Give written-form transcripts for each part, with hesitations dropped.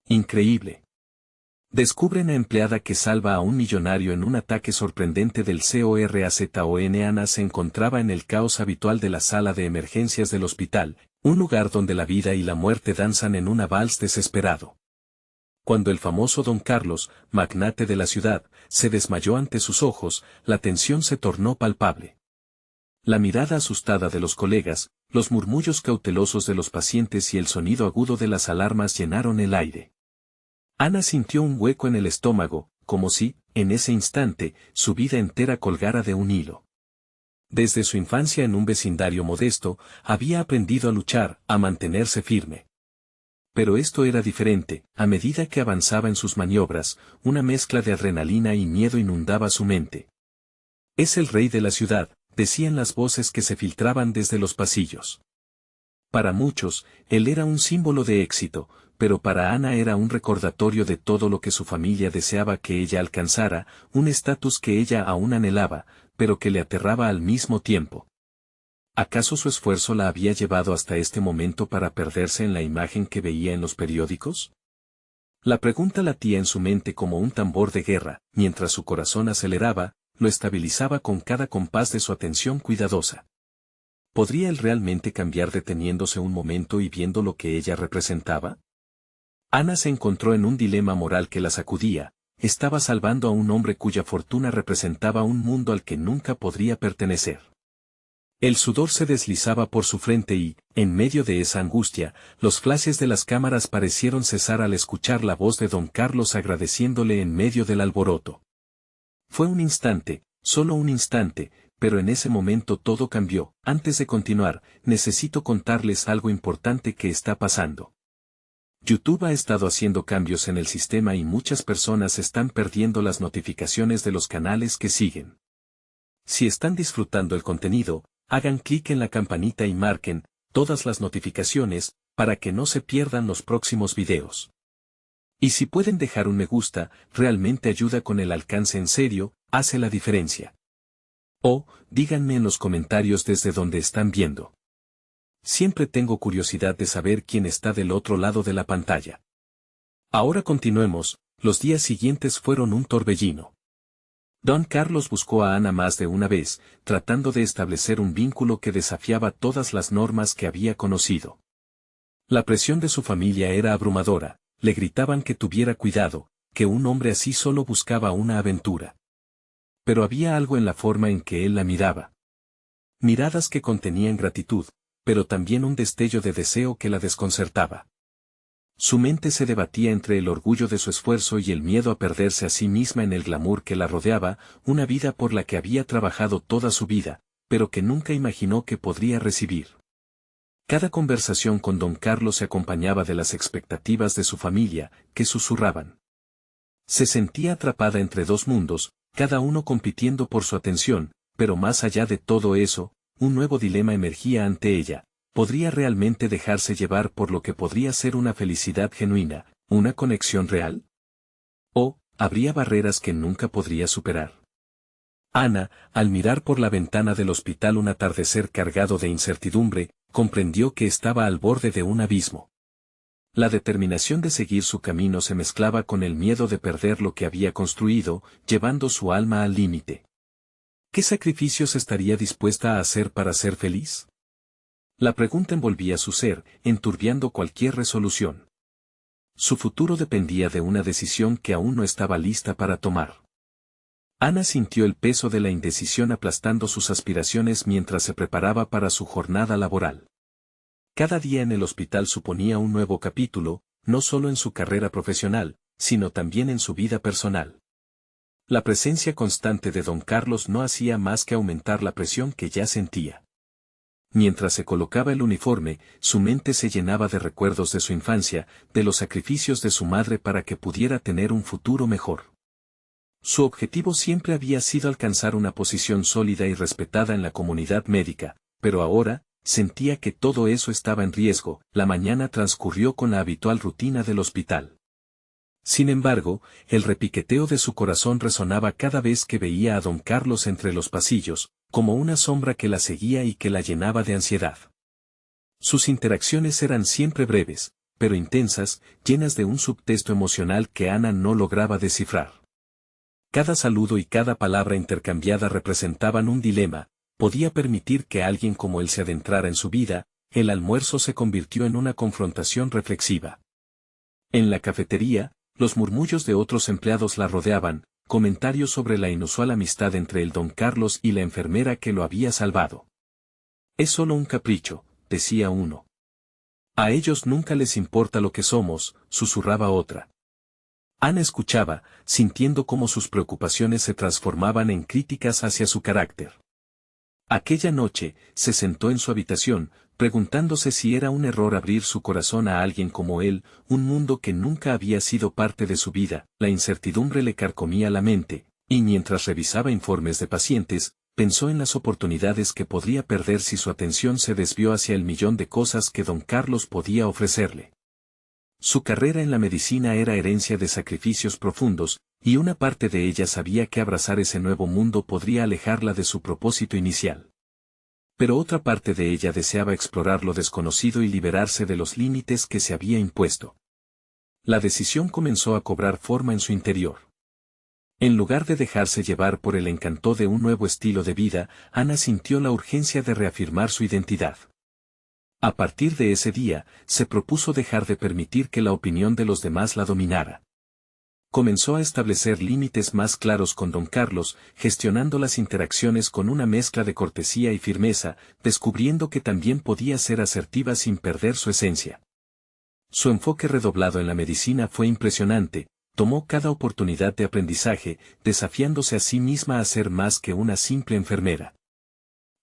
Increíble. Descubren a empleada que salva a un millonario en un ataque sorprendente del CORAZON. Ana se encontraba en el caos habitual de la sala de emergencias del hospital, un lugar donde la vida y la muerte danzan en una vals desesperado. Cuando el famoso Don Carlos, magnate de la ciudad, se desmayó ante sus ojos, la tensión se tornó palpable. La mirada asustada de los colegas, los murmullos cautelosos de los pacientes y el sonido agudo de las alarmas llenaron el aire. Ana sintió un hueco en el estómago, como si, en ese instante, su vida entera colgara de un hilo. Desde su infancia en un vecindario modesto, había aprendido a luchar, a mantenerse firme. Pero esto era diferente, a medida que avanzaba en sus maniobras, una mezcla de adrenalina y miedo inundaba su mente. Es el rey de la ciudad, decían las voces que se filtraban desde los pasillos. Para muchos, él era un símbolo de éxito, pero para Ana era un recordatorio de todo lo que su familia deseaba que ella alcanzara, un estatus que ella aún anhelaba, pero que le aterraba al mismo tiempo. ¿Acaso su esfuerzo la había llevado hasta este momento para perderse en la imagen que veía en los periódicos? La pregunta latía en su mente como un tambor de guerra, mientras su corazón aceleraba, lo estabilizaba con cada compás de su atención cuidadosa. ¿Podría él realmente cambiar deteniéndose un momento y viendo lo que ella representaba? Ana se encontró en un dilema moral que la sacudía. Estaba salvando a un hombre cuya fortuna representaba un mundo al que nunca podría pertenecer. El sudor se deslizaba por su frente y, en medio de esa angustia, los flashes de las cámaras parecieron cesar al escuchar la voz de Don Carlos agradeciéndole en medio del alboroto. Fue un instante, solo un instante, pero en ese momento todo cambió. Antes de continuar, necesito contarles algo importante que está pasando. YouTube ha estado haciendo cambios en el sistema y muchas personas están perdiendo las notificaciones de los canales que siguen. Si están disfrutando el contenido, hagan clic en la campanita y marquen todas las notificaciones para que no se pierdan los próximos videos. Y si pueden dejar un me gusta, realmente ayuda con el alcance en serio, hace la diferencia. O, díganme en los comentarios desde donde están viendo. Siempre tengo curiosidad de saber quién está del otro lado de la pantalla. Ahora continuemos, los días siguientes fueron un torbellino. Don Carlos buscó a Ana más de una vez, tratando de establecer un vínculo que desafiaba todas las normas que había conocido. La presión de su familia era abrumadora, le gritaban que tuviera cuidado, que un hombre así solo buscaba una aventura. Pero había algo en la forma en que él la miraba. Miradas que contenían gratitud, pero también un destello de deseo que la desconcertaba. Su mente se debatía entre el orgullo de su esfuerzo y el miedo a perderse a sí misma en el glamour que la rodeaba, una vida por la que había trabajado toda su vida, pero que nunca imaginó que podría recibir. Cada conversación con Don Carlos se acompañaba de las expectativas de su familia, que susurraban. Se sentía atrapada entre dos mundos, cada uno compitiendo por su atención, pero más allá de todo eso, un nuevo dilema emergía ante ella. ¿Podría realmente dejarse llevar por lo que podría ser una felicidad genuina, una conexión real? ¿O, habría barreras que nunca podría superar? Ana, al mirar por la ventana del hospital un atardecer cargado de incertidumbre, comprendió que estaba al borde de un abismo. La determinación de seguir su camino se mezclaba con el miedo de perder lo que había construido, llevando su alma al límite. ¿Qué sacrificios estaría dispuesta a hacer para ser feliz? La pregunta envolvía su ser, enturbiando cualquier resolución. Su futuro dependía de una decisión que aún no estaba lista para tomar. Ana sintió el peso de la indecisión aplastando sus aspiraciones mientras se preparaba para su jornada laboral. Cada día en el hospital suponía un nuevo capítulo, no solo en su carrera profesional, sino también en su vida personal. La presencia constante de Don Carlos no hacía más que aumentar la presión que ya sentía. Mientras se colocaba el uniforme, su mente se llenaba de recuerdos de su infancia, de los sacrificios de su madre para que pudiera tener un futuro mejor. Su objetivo siempre había sido alcanzar una posición sólida y respetada en la comunidad médica, pero ahora, sentía que todo eso estaba en riesgo. La mañana transcurrió con la habitual rutina del hospital. Sin embargo, el repiqueteo de su corazón resonaba cada vez que veía a Don Carlos entre los pasillos, como una sombra que la seguía y que la llenaba de ansiedad. Sus interacciones eran siempre breves, pero intensas, llenas de un subtexto emocional que Ana no lograba descifrar. Cada saludo y cada palabra intercambiada representaban un dilema: podía permitir que alguien como él se adentrara en su vida. El almuerzo se convirtió en una confrontación reflexiva. En la cafetería, los murmullos de otros empleados la rodeaban, comentarios sobre la inusual amistad entre el don Carlos y la enfermera que lo había salvado. «Es solo un capricho», decía uno. «A ellos nunca les importa lo que somos», susurraba otra. Ana escuchaba, sintiendo cómo sus preocupaciones se transformaban en críticas hacia su carácter. Aquella noche, se sentó en su habitación, preguntándose si era un error abrir su corazón a alguien como él, un mundo que nunca había sido parte de su vida. La incertidumbre le carcomía la mente, y mientras revisaba informes de pacientes, pensó en las oportunidades que podría perder si su atención se desvió hacia el millón de cosas que don Carlos podía ofrecerle. Su carrera en la medicina era herencia de sacrificios profundos, y una parte de ella sabía que abrazar ese nuevo mundo podría alejarla de su propósito inicial. Pero otra parte de ella deseaba explorar lo desconocido y liberarse de los límites que se había impuesto. La decisión comenzó a cobrar forma en su interior. En lugar de dejarse llevar por el encanto de un nuevo estilo de vida, Ana sintió la urgencia de reafirmar su identidad. A partir de ese día, se propuso dejar de permitir que la opinión de los demás la dominara. Comenzó a establecer límites más claros con don Carlos, gestionando las interacciones con una mezcla de cortesía y firmeza, descubriendo que también podía ser asertiva sin perder su esencia. Su enfoque redoblado en la medicina fue impresionante, tomó cada oportunidad de aprendizaje, desafiándose a sí misma a ser más que una simple enfermera.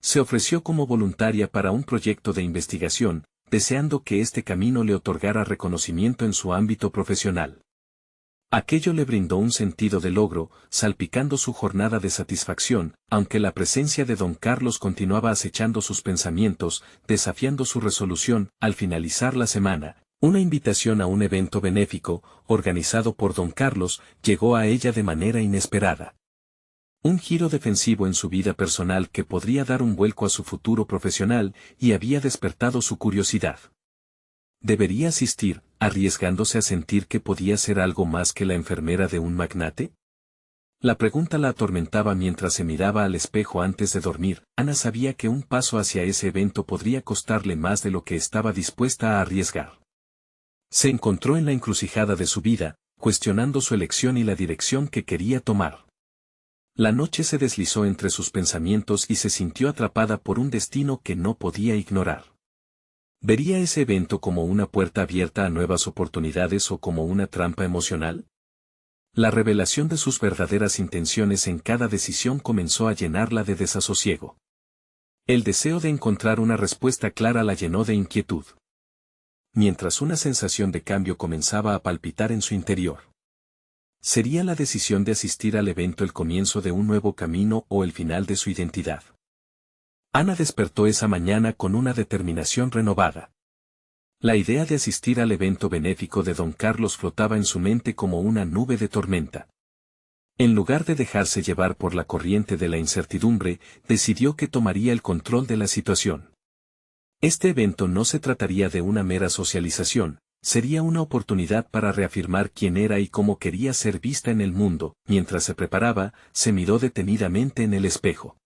Se ofreció como voluntaria para un proyecto de investigación, deseando que este camino le otorgara reconocimiento en su ámbito profesional. Aquello le brindó un sentido de logro, salpicando su jornada de satisfacción, aunque la presencia de don Carlos continuaba acechando sus pensamientos, desafiando su resolución. Al finalizar la semana, una invitación a un evento benéfico, organizado por don Carlos, llegó a ella de manera inesperada. Un giro defensivo en su vida personal que podría dar un vuelco a su futuro profesional, y había despertado su curiosidad. ¿Debería asistir, arriesgándose a sentir que podía ser algo más que la enfermera de un magnate? La pregunta la atormentaba mientras se miraba al espejo antes de dormir. Ana sabía que un paso hacia ese evento podría costarle más de lo que estaba dispuesta a arriesgar. Se encontró en la encrucijada de su vida, cuestionando su elección y la dirección que quería tomar. La noche se deslizó entre sus pensamientos y se sintió atrapada por un destino que no podía ignorar. ¿Vería ese evento como una puerta abierta a nuevas oportunidades o como una trampa emocional? La revelación de sus verdaderas intenciones en cada decisión comenzó a llenarla de desasosiego. El deseo de encontrar una respuesta clara la llenó de inquietud. Mientras una sensación de cambio comenzaba a palpitar en su interior. ¿Sería la decisión de asistir al evento el comienzo de un nuevo camino o el final de su identidad? Ana despertó esa mañana con una determinación renovada. La idea de asistir al evento benéfico de don Carlos flotaba en su mente como una nube de tormenta. En lugar de dejarse llevar por la corriente de la incertidumbre, decidió que tomaría el control de la situación. Este evento no se trataría de una mera socialización, sería una oportunidad para reafirmar quién era y cómo quería ser vista en el mundo. Mientras se preparaba, se miró detenidamente en el espejo.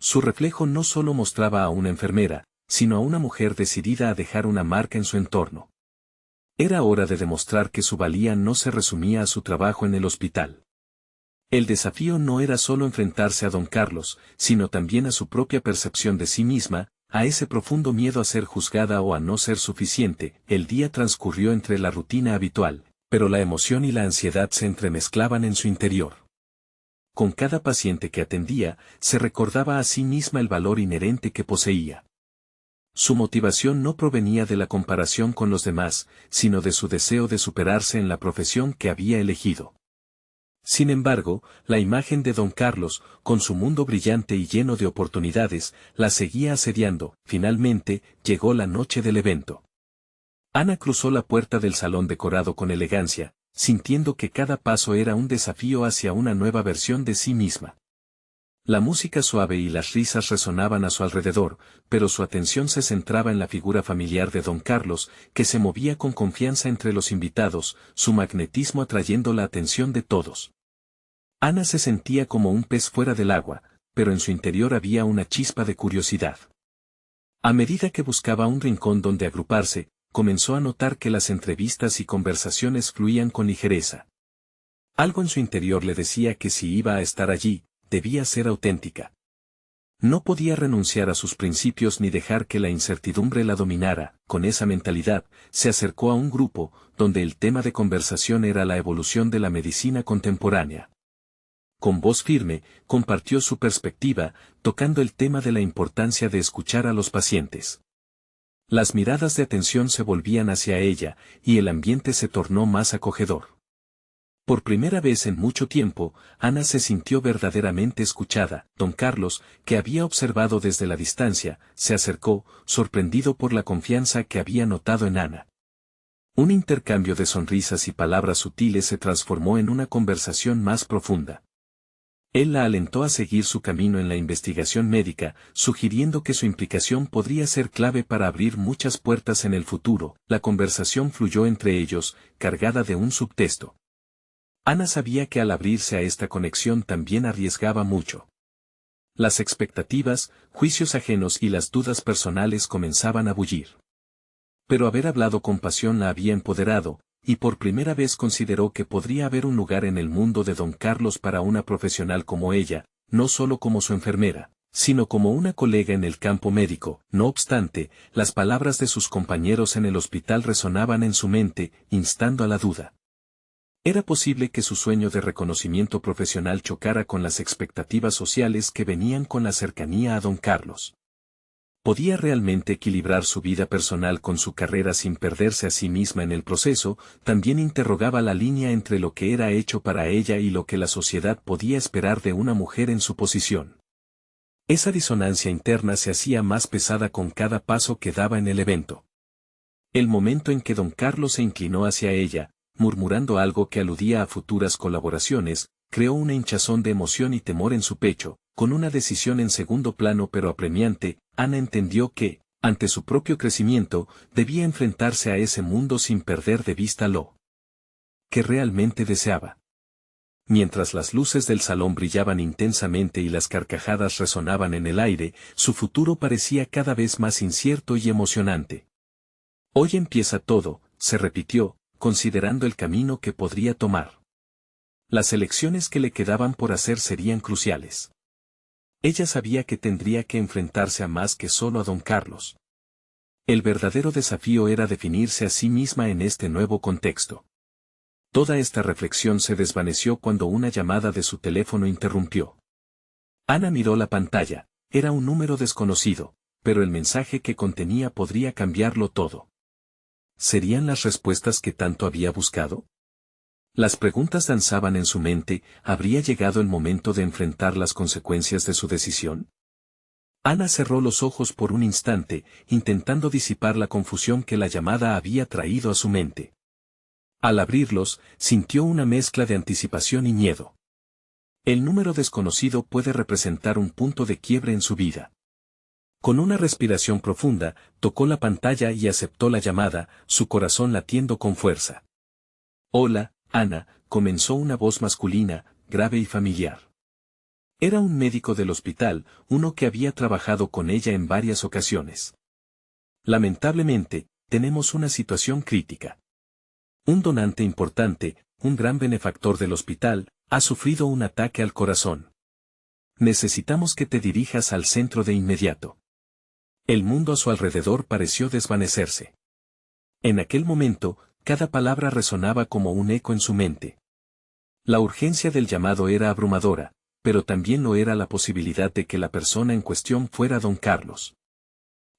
Su reflejo no solo mostraba a una enfermera, sino a una mujer decidida a dejar una marca en su entorno. Era hora de demostrar que su valía no se resumía a su trabajo en el hospital. El desafío no era solo enfrentarse a don Carlos, sino también a su propia percepción de sí misma, a ese profundo miedo a ser juzgada o a no ser suficiente. El día transcurrió entre la rutina habitual, pero la emoción y la ansiedad se entremezclaban en su interior. Con cada paciente que atendía, se recordaba a sí misma el valor inherente que poseía. Su motivación no provenía de la comparación con los demás, sino de su deseo de superarse en la profesión que había elegido. Sin embargo, la imagen de don Carlos, con su mundo brillante y lleno de oportunidades, la seguía asediando. Finalmente, llegó la noche del evento. Ana cruzó la puerta del salón decorado con elegancia, sintiendo que cada paso era un desafío hacia una nueva versión de sí misma. La música suave y las risas resonaban a su alrededor, pero su atención se centraba en la figura familiar de don Carlos, que se movía con confianza entre los invitados, su magnetismo atrayendo la atención de todos. Ana se sentía como un pez fuera del agua, pero en su interior había una chispa de curiosidad. A medida que buscaba un rincón donde agruparse, comenzó a notar que las entrevistas y conversaciones fluían con ligereza. Algo en su interior le decía que si iba a estar allí, debía ser auténtica. No podía renunciar a sus principios ni dejar que la incertidumbre la dominara. Con esa mentalidad, se acercó a un grupo, donde el tema de conversación era la evolución de la medicina contemporánea. Con voz firme, compartió su perspectiva, tocando el tema de la importancia de escuchar a los pacientes. Las miradas de atención se volvían hacia ella, y el ambiente se tornó más acogedor. Por primera vez en mucho tiempo, Ana se sintió verdaderamente escuchada. Don Carlos, que había observado desde la distancia, se acercó, sorprendido por la confianza que había notado en Ana. Un intercambio de sonrisas y palabras sutiles se transformó en una conversación más profunda. Él la alentó a seguir su camino en la investigación médica, sugiriendo que su implicación podría ser clave para abrir muchas puertas en el futuro. La conversación fluyó entre ellos, cargada de un subtexto. Ana sabía que al abrirse a esta conexión también arriesgaba mucho. Las expectativas, juicios ajenos y las dudas personales comenzaban a bullir. Pero haber hablado con pasión la había empoderado, y por primera vez consideró que podría haber un lugar en el mundo de don Carlos para una profesional como ella, no solo como su enfermera, sino como una colega en el campo médico. No obstante, las palabras de sus compañeros en el hospital resonaban en su mente, instando a la duda. Era posible que su sueño de reconocimiento profesional chocara con las expectativas sociales que venían con la cercanía a don Carlos. ¿Podía realmente equilibrar su vida personal con su carrera sin perderse a sí misma en el proceso? También interrogaba la línea entre lo que era hecho para ella y lo que la sociedad podía esperar de una mujer en su posición. Esa disonancia interna se hacía más pesada con cada paso que daba en el evento. El momento en que don Carlos se inclinó hacia ella, murmurando algo que aludía a futuras colaboraciones, creó una hinchazón de emoción y temor en su pecho. Con una decisión en segundo plano pero apremiante, Ana entendió que, ante su propio crecimiento, debía enfrentarse a ese mundo sin perder de vista lo que realmente deseaba. Mientras las luces del salón brillaban intensamente y las carcajadas resonaban en el aire, su futuro parecía cada vez más incierto y emocionante. Hoy empieza todo, se repitió, considerando el camino que podría tomar. Las elecciones que le quedaban por hacer serían cruciales. Ella sabía que tendría que enfrentarse a más que solo a don Carlos. El verdadero desafío era definirse a sí misma en este nuevo contexto. Toda esta reflexión se desvaneció cuando una llamada de su teléfono interrumpió. Ana miró la pantalla, era un número desconocido, pero el mensaje que contenía podría cambiarlo todo. ¿Serían las respuestas que tanto había buscado? Las preguntas danzaban en su mente. ¿Habría llegado el momento de enfrentar las consecuencias de su decisión? Ana cerró los ojos por un instante, intentando disipar la confusión que la llamada había traído a su mente. Al abrirlos, sintió una mezcla de anticipación y miedo. El número desconocido puede representar un punto de quiebre en su vida. Con una respiración profunda, tocó la pantalla y aceptó la llamada, su corazón latiendo con fuerza. Hola, Ana, comenzó una voz masculina, grave y familiar. Era un médico del hospital, uno que había trabajado con ella en varias ocasiones. Lamentablemente, tenemos una situación crítica. Un donante importante, un gran benefactor del hospital, ha sufrido un ataque al corazón. Necesitamos que te dirijas al centro de inmediato. El mundo a su alrededor pareció desvanecerse. En aquel momento, cada palabra resonaba como un eco en su mente. La urgencia del llamado era abrumadora, pero también lo era la posibilidad de que la persona en cuestión fuera don Carlos.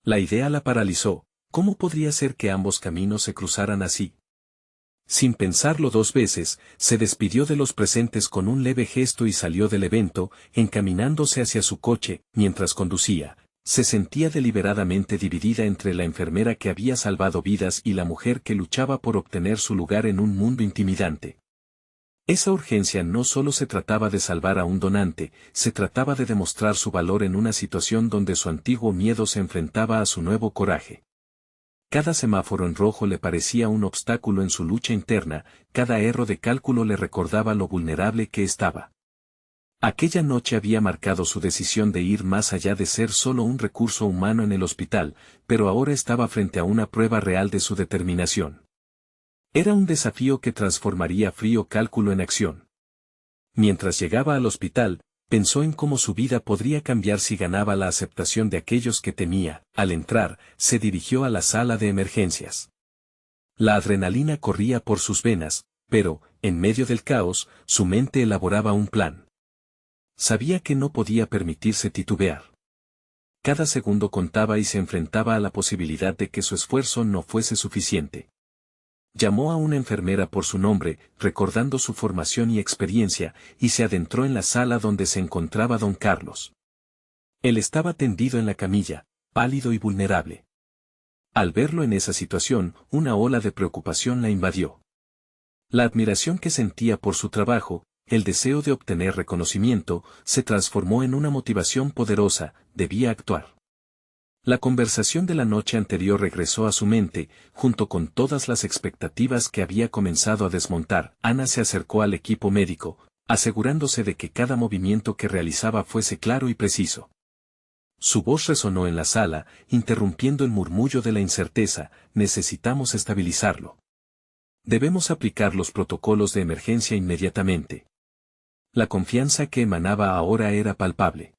La idea la paralizó. ¿Cómo podría ser que ambos caminos se cruzaran así? Sin pensarlo dos veces, se despidió de los presentes con un leve gesto y salió del evento, encaminándose hacia su coche. Mientras conducía, se sentía deliberadamente dividida entre la enfermera que había salvado vidas y la mujer que luchaba por obtener su lugar en un mundo intimidante. Esa urgencia no solo se trataba de salvar a un donante, se trataba de demostrar su valor en una situación donde su antiguo miedo se enfrentaba a su nuevo coraje. Cada semáforo en rojo le parecía un obstáculo en su lucha interna, cada error de cálculo le recordaba lo vulnerable que estaba. Aquella noche había marcado su decisión de ir más allá de ser solo un recurso humano en el hospital, pero ahora estaba frente a una prueba real de su determinación. Era un desafío que transformaría frío cálculo en acción. Mientras llegaba al hospital, pensó en cómo su vida podría cambiar si ganaba la aceptación de aquellos que temía. Al entrar, se dirigió a la sala de emergencias. La adrenalina corría por sus venas, pero, en medio del caos, su mente elaboraba un plan. Sabía que no podía permitirse titubear. Cada segundo contaba y se enfrentaba a la posibilidad de que su esfuerzo no fuese suficiente. Llamó a una enfermera por su nombre, recordando su formación y experiencia, y se adentró en la sala donde se encontraba don Carlos. Él estaba tendido en la camilla, pálido y vulnerable. Al verlo en esa situación, una ola de preocupación la invadió. La admiración que sentía por su trabajo, el deseo de obtener reconocimiento, se transformó en una motivación poderosa, debía actuar. La conversación de la noche anterior regresó a su mente, junto con todas las expectativas que había comenzado a desmontar. Ana se acercó al equipo médico, asegurándose de que cada movimiento que realizaba fuese claro y preciso. Su voz resonó en la sala, interrumpiendo el murmullo de la incerteza: necesitamos estabilizarlo. Debemos aplicar los protocolos de emergencia inmediatamente. La confianza que emanaba ahora era palpable.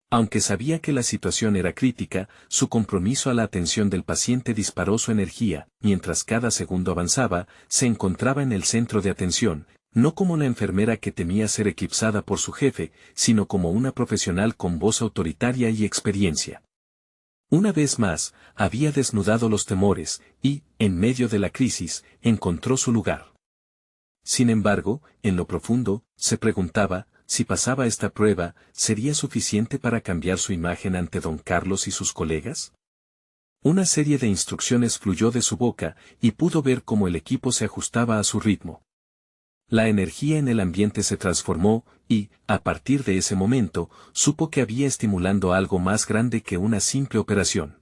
Aunque sabía que la situación era crítica, su compromiso a la atención del paciente disparó su energía. Mientras cada segundo avanzaba, se encontraba en el centro de atención, no como la enfermera que temía ser eclipsada por su jefe, sino como una profesional con voz autoritaria y experiencia. Una vez más, había desnudado los temores, y, en medio de la crisis, encontró su lugar. Sin embargo, en lo profundo, se preguntaba, si pasaba esta prueba, ¿sería suficiente para cambiar su imagen ante don Carlos y sus colegas? Una serie de instrucciones fluyó de su boca, y pudo ver cómo el equipo se ajustaba a su ritmo. La energía en el ambiente se transformó, y, a partir de ese momento, supo que había estimulando algo más grande que una simple operación.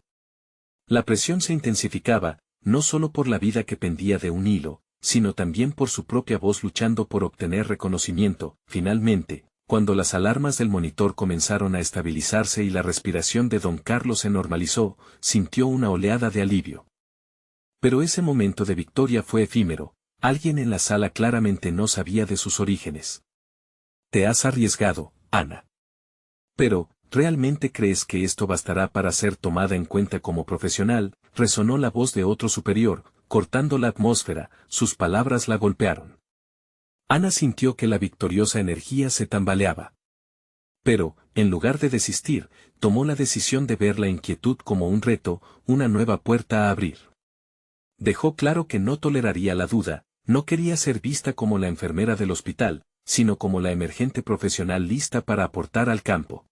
La presión se intensificaba, no solo por la vida que pendía de un hilo, sino también por su propia voz luchando por obtener reconocimiento. Finalmente, cuando las alarmas del monitor comenzaron a estabilizarse y la respiración de don Carlos se normalizó, sintió una oleada de alivio. Pero ese momento de victoria fue efímero. Alguien en la sala claramente no sabía de sus orígenes. Te has arriesgado, Ana. Pero, ¿realmente crees que esto bastará para ser tomada en cuenta como profesional? Resonó la voz de otro superior, cortando la atmósfera. Sus palabras la golpearon. Ana sintió que la victoriosa energía se tambaleaba. Pero, en lugar de desistir, tomó la decisión de ver la inquietud como un reto, una nueva puerta a abrir. Dejó claro que no toleraría la duda, no quería ser vista como la enfermera del hospital, sino como la emergente profesional lista para aportar al campo.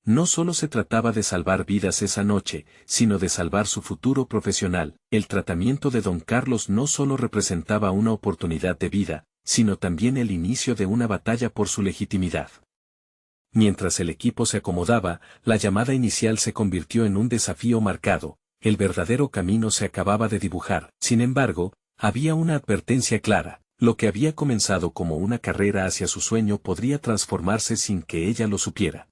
No solo se trataba de salvar vidas esa noche, sino de salvar su futuro profesional. El tratamiento de don Carlos no solo representaba una oportunidad de vida, sino también el inicio de una batalla por su legitimidad. Mientras el equipo se acomodaba, la llamada inicial se convirtió en un desafío marcado. El verdadero camino se acababa de dibujar. Sin embargo, había una advertencia clara: lo que había comenzado como una carrera hacia su sueño podría transformarse sin que ella lo supiera.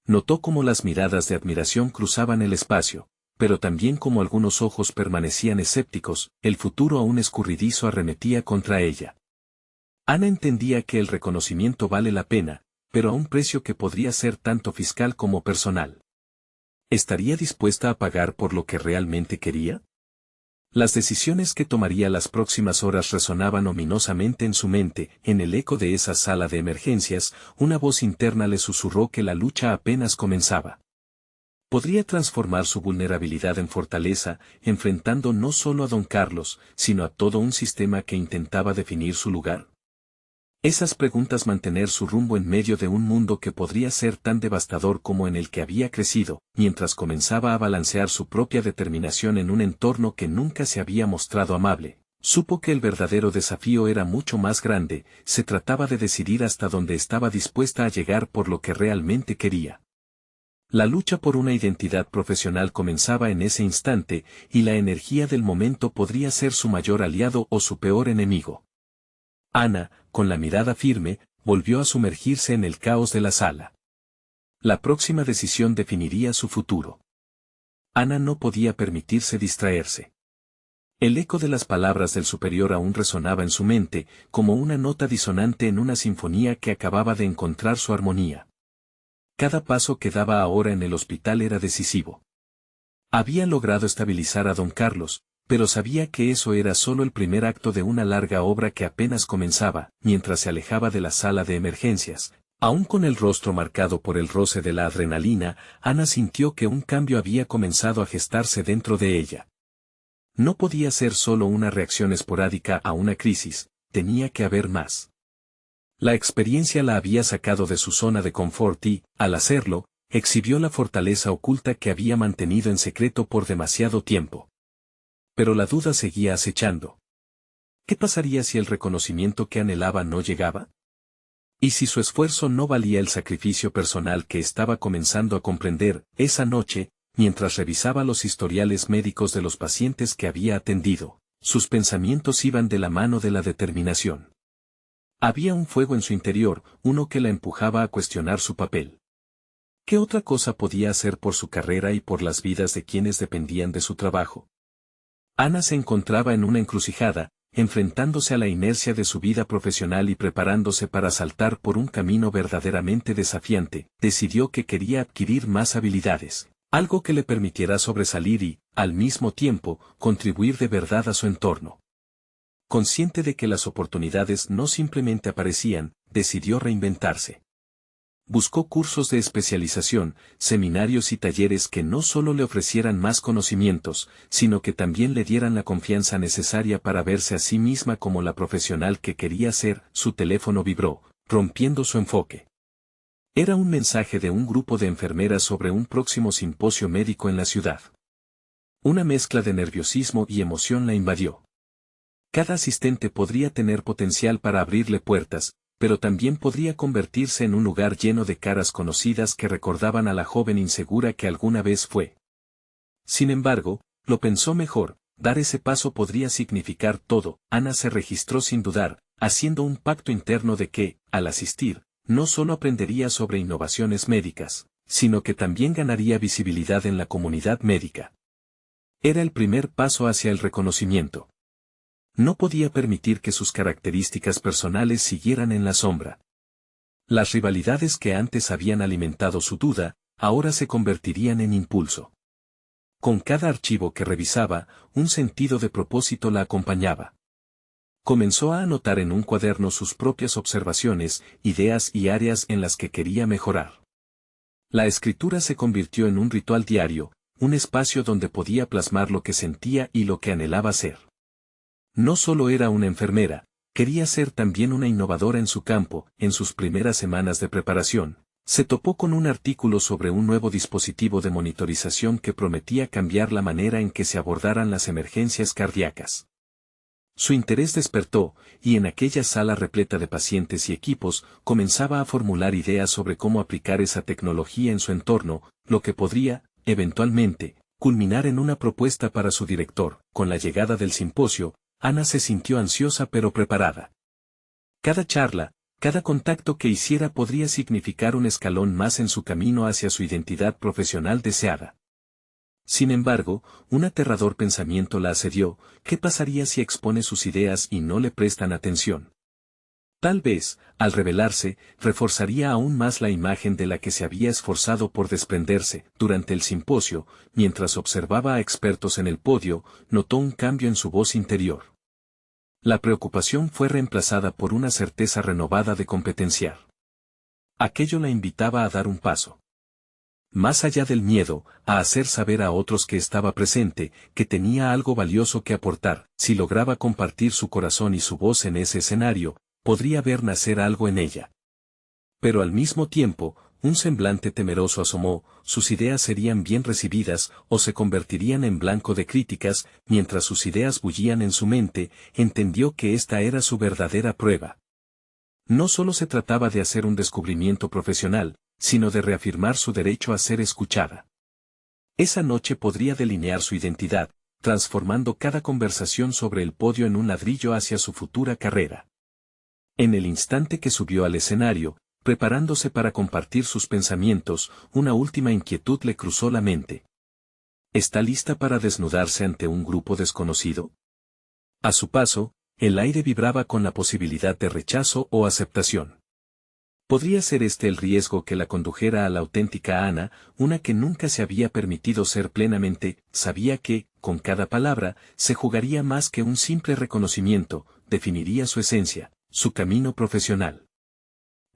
Notó cómo las miradas de admiración cruzaban el espacio, pero también cómo algunos ojos permanecían escépticos. El futuro aún escurridizo arremetía contra ella. Ana entendía que el reconocimiento vale la pena, pero a un precio que podría ser tanto fiscal como personal. ¿Estaría dispuesta a pagar por lo que realmente quería? Las decisiones que tomaría las próximas horas resonaban ominosamente en su mente. En el eco de esa sala de emergencias, una voz interna le susurró que la lucha apenas comenzaba. Podría transformar su vulnerabilidad en fortaleza, enfrentando no solo a don Carlos, sino a todo un sistema que intentaba definir su lugar. Esas preguntas mantener su rumbo en medio de un mundo que podría ser tan devastador como en el que había crecido, mientras comenzaba a balancear su propia determinación en un entorno que nunca se había mostrado amable. Supo que el verdadero desafío era mucho más grande, se trataba de decidir hasta dónde estaba dispuesta a llegar por lo que realmente quería. La lucha por una identidad profesional comenzaba en ese instante, y la energía del momento podría ser su mayor aliado o su peor enemigo. Ana, con la mirada firme, volvió a sumergirse en el caos de la sala. La próxima decisión definiría su futuro. Ana no podía permitirse distraerse. El eco de las palabras del superior aún resonaba en su mente, como una nota disonante en una sinfonía que acababa de encontrar su armonía. Cada paso que daba ahora en el hospital era decisivo. Había logrado estabilizar a don Carlos, pero sabía que eso era solo el primer acto de una larga obra que apenas comenzaba. Mientras se alejaba de la sala de emergencias, aún con el rostro marcado por el roce de la adrenalina, Ana sintió que un cambio había comenzado a gestarse dentro de ella. No podía ser solo una reacción esporádica a una crisis, tenía que haber más. La experiencia la había sacado de su zona de confort y, al hacerlo, exhibió la fortaleza oculta que había mantenido en secreto por demasiado tiempo. Pero la duda seguía acechando. ¿Qué pasaría si el reconocimiento que anhelaba no llegaba? ¿Y si su esfuerzo no valía el sacrificio personal que estaba comenzando a comprender? Esa noche, mientras revisaba los historiales médicos de los pacientes que había atendido, sus pensamientos iban de la mano de la determinación. Había un fuego en su interior, uno que la empujaba a cuestionar su papel. ¿Qué otra cosa podía hacer por su carrera y por las vidas de quienes dependían de su trabajo? Ana se encontraba en una encrucijada, enfrentándose a la inercia de su vida profesional y preparándose para saltar por un camino verdaderamente desafiante. Decidió que quería adquirir más habilidades, algo que le permitiera sobresalir y, al mismo tiempo, contribuir de verdad a su entorno. Consciente de que las oportunidades no simplemente aparecían, decidió reinventarse. Buscó cursos de especialización, seminarios y talleres que no solo le ofrecieran más conocimientos, sino que también le dieran la confianza necesaria para verse a sí misma como la profesional que quería ser. Su teléfono vibró, rompiendo su enfoque. Era un mensaje de un grupo de enfermeras sobre un próximo simposio médico en la ciudad. Una mezcla de nerviosismo y emoción la invadió. Cada asistente podría tener potencial para abrirle puertas, pero también podría convertirse en un lugar lleno de caras conocidas que recordaban a la joven insegura que alguna vez fue. Sin embargo, lo pensó mejor, dar ese paso podría significar todo. Ana se registró sin dudar, haciendo un pacto interno de que, al asistir, no solo aprendería sobre innovaciones médicas, sino que también ganaría visibilidad en la comunidad médica. Era el primer paso hacia el reconocimiento. No podía permitir que sus características personales siguieran en la sombra. Las rivalidades que antes habían alimentado su duda, ahora se convertirían en impulso. Con cada archivo que revisaba, un sentido de propósito la acompañaba. Comenzó a anotar en un cuaderno sus propias observaciones, ideas y áreas en las que quería mejorar. La escritura se convirtió en un ritual diario, un espacio donde podía plasmar lo que sentía y lo que anhelaba ser. No solo era una enfermera, quería ser también una innovadora en su campo. En sus primeras semanas de preparación, se topó con un artículo sobre un nuevo dispositivo de monitorización que prometía cambiar la manera en que se abordaran las emergencias cardíacas. Su interés despertó, y en aquella sala repleta de pacientes y equipos, comenzaba a formular ideas sobre cómo aplicar esa tecnología en su entorno, lo que podría, eventualmente, culminar en una propuesta para su director. Con la llegada del simposio, Ana se sintió ansiosa pero preparada. Cada charla, cada contacto que hiciera podría significar un escalón más en su camino hacia su identidad profesional deseada. Sin embargo, un aterrador pensamiento la asedió: ¿qué pasaría si expone sus ideas y no le prestan atención? Tal vez, al revelarse, reforzaría aún más la imagen de la que se había esforzado por desprenderse. Durante el simposio, mientras observaba a expertos en el podio, notó un cambio en su voz interior. La preocupación fue reemplazada por una certeza renovada de competenciar. Aquello la invitaba a dar un paso más allá del miedo, a hacer saber a otros que estaba presente, que tenía algo valioso que aportar. Si lograba compartir su corazón y su voz en ese escenario, podría ver nacer algo en ella. Pero al mismo tiempo, Un semblante temeroso asomó, sus ideas serían bien recibidas o se convertirían en blanco de críticas, mientras sus ideas bullían en su mente, entendió que esta era su verdadera prueba. No solo se trataba de hacer un descubrimiento profesional, sino de reafirmar su derecho a ser escuchada. Esa noche podría delinear su identidad, transformando cada conversación sobre el podio en un ladrillo hacia su futura carrera. En el instante que subió al escenario, preparándose para compartir sus pensamientos, una última inquietud le cruzó la mente. ¿Está lista para desnudarse ante un grupo desconocido? A su paso, el aire vibraba con la posibilidad de rechazo o aceptación. Podría ser este el riesgo que la condujera a la auténtica Ana, una que nunca se había permitido ser plenamente, sabía que, con cada palabra, se jugaría más que un simple reconocimiento, definiría su esencia, su camino profesional.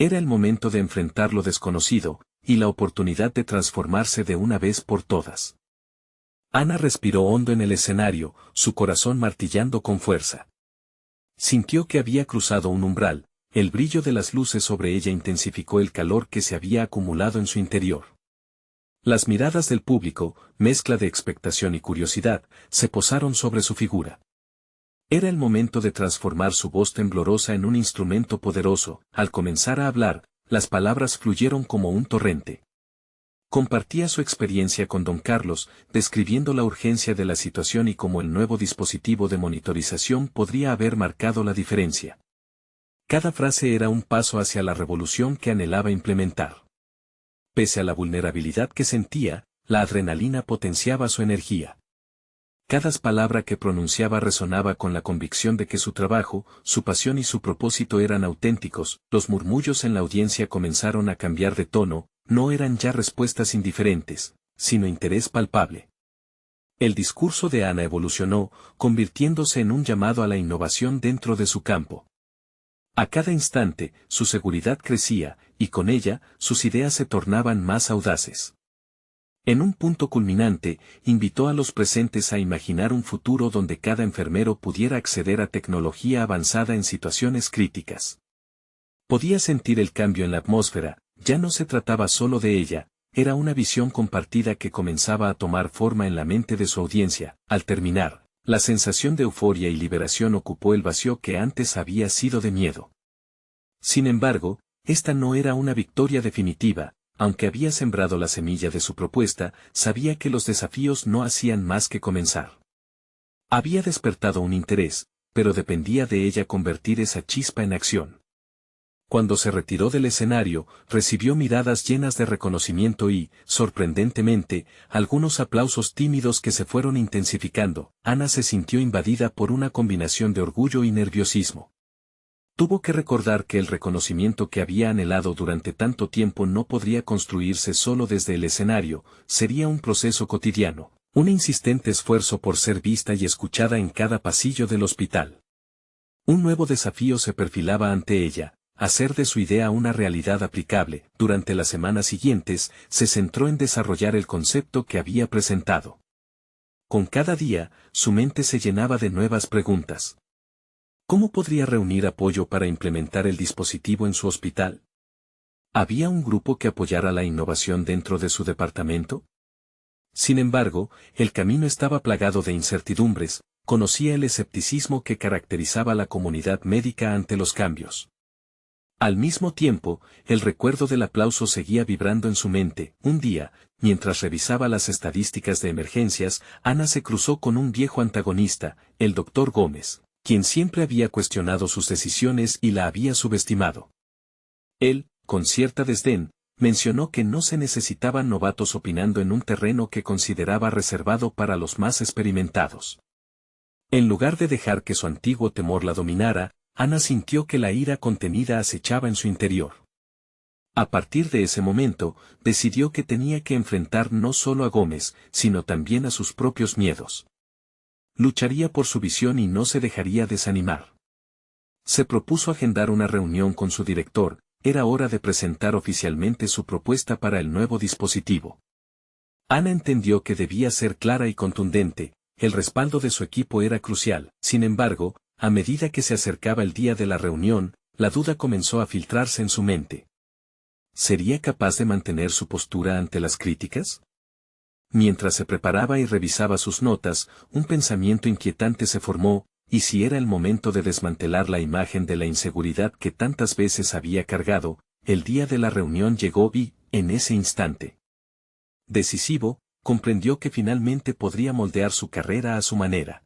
Era el momento de enfrentar lo desconocido, y la oportunidad de transformarse de una vez por todas. Ana respiró hondo en el escenario, su corazón martillando con fuerza. Sintió que había cruzado un umbral, el brillo de las luces sobre ella intensificó el calor que se había acumulado en su interior. Las miradas del público, mezcla de expectación y curiosidad, se posaron sobre su figura. Era el momento de transformar su voz temblorosa en un instrumento poderoso. Al comenzar a hablar, las palabras fluyeron como un torrente. Compartía su experiencia con don Carlos, describiendo la urgencia de la situación y cómo el nuevo dispositivo de monitorización podría haber marcado la diferencia. Cada frase era un paso hacia la revolución que anhelaba implementar. Pese a la vulnerabilidad que sentía, la adrenalina potenciaba su energía. Cada palabra que pronunciaba resonaba con la convicción de que su trabajo, su pasión y su propósito eran auténticos. Los murmullos en la audiencia comenzaron a cambiar de tono, no eran ya respuestas indiferentes, sino interés palpable. El discurso de Ana evolucionó, convirtiéndose en un llamado a la innovación dentro de su campo. A cada instante, su seguridad crecía, y con ella, sus ideas se tornaban más audaces. En un punto culminante, invitó a los presentes a imaginar un futuro donde cada enfermero pudiera acceder a tecnología avanzada en situaciones críticas. Podía sentir el cambio en la atmósfera, ya no se trataba solo de ella, era una visión compartida que comenzaba a tomar forma en la mente de su audiencia. Al terminar, la sensación de euforia y liberación ocupó el vacío que antes había sido de miedo. Sin embargo, esta no era una victoria definitiva. Aunque había sembrado la semilla de su propuesta, sabía que los desafíos no hacían más que comenzar. Había despertado un interés, pero dependía de ella convertir esa chispa en acción. Cuando se retiró del escenario, recibió miradas llenas de reconocimiento y, sorprendentemente, algunos aplausos tímidos que se fueron intensificando. Ana se sintió invadida por una combinación de orgullo y nerviosismo. Tuvo que recordar que el reconocimiento que había anhelado durante tanto tiempo no podría construirse solo desde el escenario, sería un proceso cotidiano, un insistente esfuerzo por ser vista y escuchada en cada pasillo del hospital. Un nuevo desafío se perfilaba ante ella, hacer de su idea una realidad aplicable. Durante las semanas siguientes, se centró en desarrollar el concepto que había presentado. Con cada día, su mente se llenaba de nuevas preguntas. ¿Cómo podría reunir apoyo para implementar el dispositivo en su hospital? ¿Había un grupo que apoyara la innovación dentro de su departamento? Sin embargo, el camino estaba plagado de incertidumbres, conocía el escepticismo que caracterizaba a la comunidad médica ante los cambios. Al mismo tiempo, el recuerdo del aplauso seguía vibrando en su mente. Un día, mientras revisaba las estadísticas de emergencias, Ana se cruzó con un viejo antagonista, el Dr. Gómez, quien siempre había cuestionado sus decisiones y la había subestimado. Él, con cierta desdén, mencionó que no se necesitaban novatos opinando en un terreno que consideraba reservado para los más experimentados. En lugar de dejar que su antiguo temor la dominara, Ana sintió que la ira contenida acechaba en su interior. A partir de ese momento, decidió que tenía que enfrentar no solo a Gómez, sino también a sus propios miedos. Lucharía por su visión y no se dejaría desanimar. Se propuso agendar una reunión con su director, era hora de presentar oficialmente su propuesta para el nuevo dispositivo. Ana entendió que debía ser clara y contundente, el respaldo de su equipo era crucial. Sin embargo, a medida que se acercaba el día de la reunión, la duda comenzó a filtrarse en su mente. ¿Sería capaz de mantener su postura ante las críticas? Mientras se preparaba y revisaba sus notas, un pensamiento inquietante se formó, y si era el momento de desmantelar la imagen de la inseguridad que tantas veces había cargado, el día de la reunión llegó y, en ese instante decisivo, comprendió que finalmente podría moldear su carrera a su manera.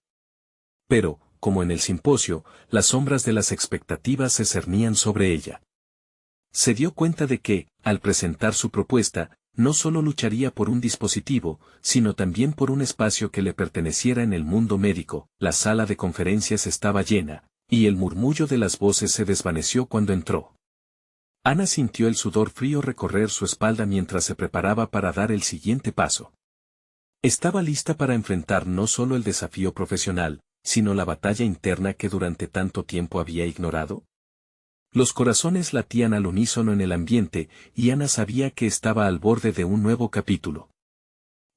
Pero, como en el simposio, las sombras de las expectativas se cernían sobre ella. Se dio cuenta de que, al presentar su propuesta, no solo lucharía por un dispositivo, sino también por un espacio que le perteneciera en el mundo médico. La sala de conferencias estaba llena, y el murmullo de las voces se desvaneció cuando entró. Ana sintió el sudor frío recorrer su espalda mientras se preparaba para dar el siguiente paso. Estaba lista para enfrentar no solo el desafío profesional, sino la batalla interna que durante tanto tiempo había ignorado. Los corazones latían al unísono en el ambiente, y Ana sabía que estaba al borde de un nuevo capítulo.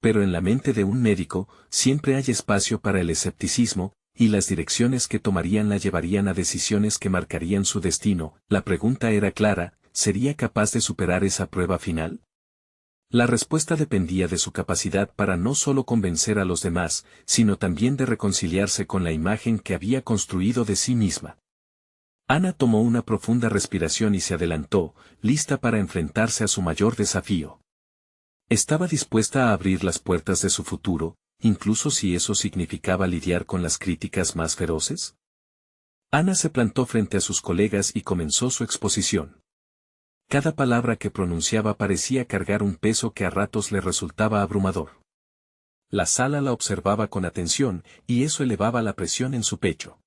Pero en la mente de un médico, siempre hay espacio para el escepticismo, y las direcciones que tomarían la llevarían a decisiones que marcarían su destino. La pregunta era clara: ¿sería capaz de superar esa prueba final? La respuesta dependía de su capacidad para no solo convencer a los demás, sino también de reconciliarse con la imagen que había construido de sí misma. Ana tomó una profunda respiración y se adelantó, lista para enfrentarse a su mayor desafío. Estaba dispuesta a abrir las puertas de su futuro, incluso si eso significaba lidiar con las críticas más feroces. Ana se plantó frente a sus colegas y comenzó su exposición. Cada palabra que pronunciaba parecía cargar un peso que a ratos le resultaba abrumador. La sala la observaba con atención, y eso elevaba la presión en su pecho.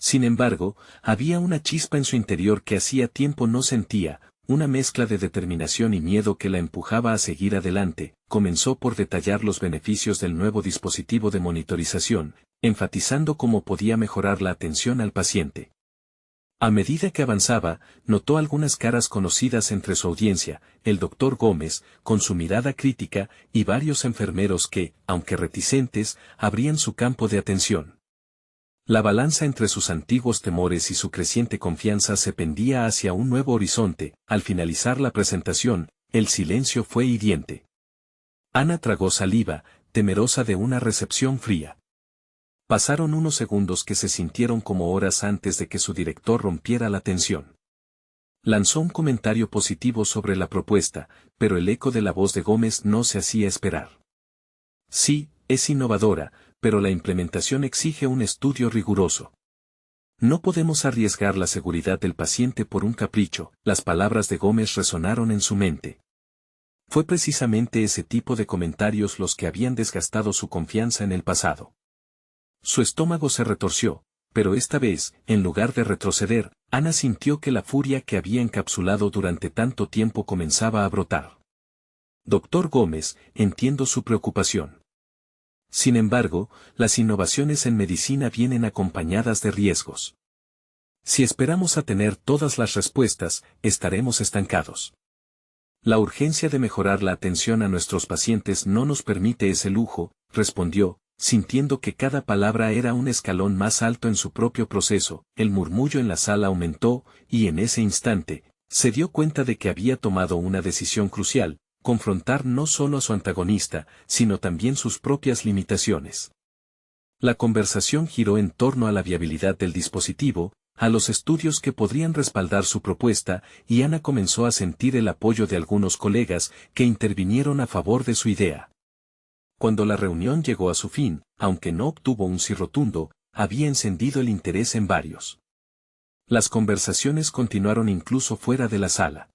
Sin embargo, había una chispa en su interior que hacía tiempo no sentía, una mezcla de determinación y miedo que la empujaba a seguir adelante. Comenzó por detallar los beneficios del nuevo dispositivo de monitorización, enfatizando cómo podía mejorar la atención al paciente. A medida que avanzaba, notó algunas caras conocidas entre su audiencia: el doctor Gómez, con su mirada crítica, y varios enfermeros que, aunque reticentes, abrían su campo de atención. La balanza entre sus antiguos temores y su creciente confianza se pendía hacia un nuevo horizonte. Al finalizar la presentación, el silencio fue hiriente. Ana tragó saliva, temerosa de una recepción fría. Pasaron unos segundos que se sintieron como horas antes de que su director rompiera la tensión. Lanzó un comentario positivo sobre la propuesta, pero el eco de la voz de Gómez no se hacía esperar. Sí, es innovadora, pero la implementación exige un estudio riguroso. No podemos arriesgar la seguridad del paciente por un capricho. Las palabras de Gómez resonaron en su mente. Fue precisamente ese tipo de comentarios los que habían desgastado su confianza en el pasado. Su estómago se retorció, pero esta vez, en lugar de retroceder, Ana sintió que la furia que había encapsulado durante tanto tiempo comenzaba a brotar. Doctor Gómez, entiendo su preocupación. Sin embargo, las innovaciones en medicina vienen acompañadas de riesgos. Si esperamos a tener todas las respuestas, estaremos estancados. La urgencia de mejorar la atención a nuestros pacientes no nos permite ese lujo, respondió, sintiendo que cada palabra era un escalón más alto en su propio proceso. El murmullo en la sala aumentó, y en ese instante, se dio cuenta de que había tomado una decisión crucial: confrontar no solo a su antagonista, sino también sus propias limitaciones. La conversación giró en torno a la viabilidad del dispositivo, a los estudios que podrían respaldar su propuesta, y Ana comenzó a sentir el apoyo de algunos colegas que intervinieron a favor de su idea. Cuando la reunión llegó a su fin, aunque no obtuvo un sí rotundo, había encendido el interés en varios. Las conversaciones continuaron incluso fuera de la sala.